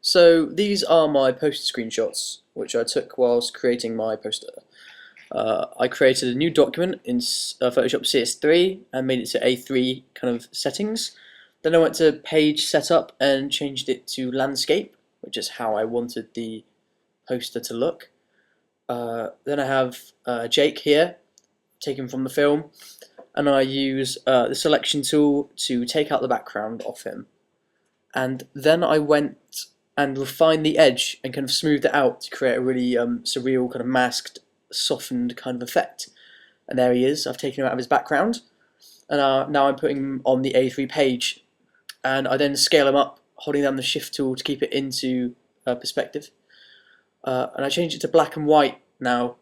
So these are my poster screenshots, which I took whilst creating my poster. I created a new document in Photoshop CS3 and made it to A3 kind of settings. Then I went to page setup and changed it to landscape, which is how I wanted the poster to look. Then I have Jake here, taken from the film, and I use the selection tool to take out the background off him. And then I went and refined the edge and kind of smoothed it out to create a really surreal kind of masked, softened kind of effect. And there he is. I've taken him out of his background, and now I'm putting him on the A3 page, and I then scale him up, holding down the Shift tool to keep it into perspective. And I changed it to black and white now.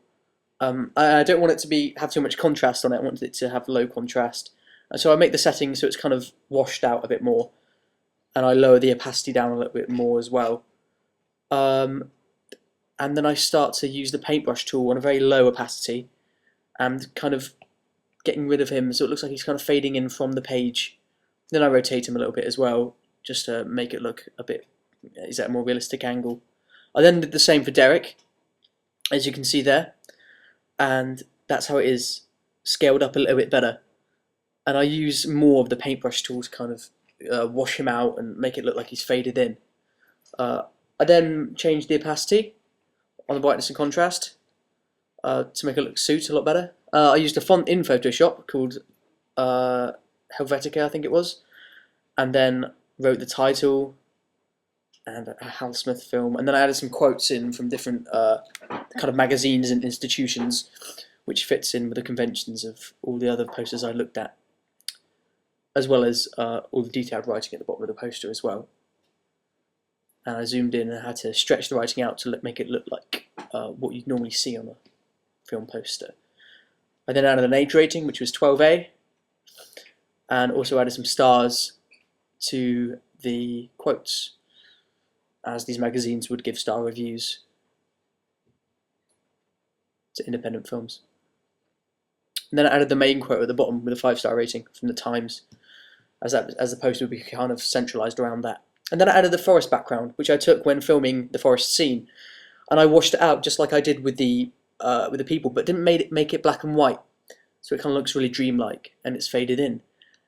I don't want it to have too much contrast on it. I wanted it to have low contrast, and so I make the settings so it's kind of washed out a bit more, and I lower the opacity down a little bit more as well. And then I start to use the paintbrush tool on a very low opacity and kind of getting rid of him so it looks like he's kind of fading in from the page. Then I rotate him a little bit as well just to make it look a bit, is at a more realistic angle. I then did the same for Derek, as you can see there, and that's how it is scaled up a little bit better. And I use more of the paintbrush tool to kind of wash him out and make it look like he's faded in. I then changed the opacity on the brightness and contrast to make it look suit a lot better. I used a font in Photoshop called Helvetica, I think it was, and then wrote the title and a Hal Smith film, and then I added some quotes in from different kind of magazines and institutions, which fits in with the conventions of all the other posters I looked at, as well as all the detailed writing at the bottom of the poster as well. And I zoomed in and had to stretch the writing out to make it look like what you'd normally see on a film poster. I then added an age rating, which was 12A, and also added some stars to the quotes, as these magazines would give star reviews to independent films. And then I added the main quote at the bottom with a 5-star rating from the Times, as the poster would be kind of centralised around that. And then I added the forest background, which I took when filming the forest scene, and I washed it out just like I did with the people, but didn't make it black and white, so it kind of looks really dreamlike and it's faded in.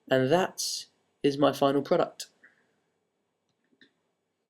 And that is my final product.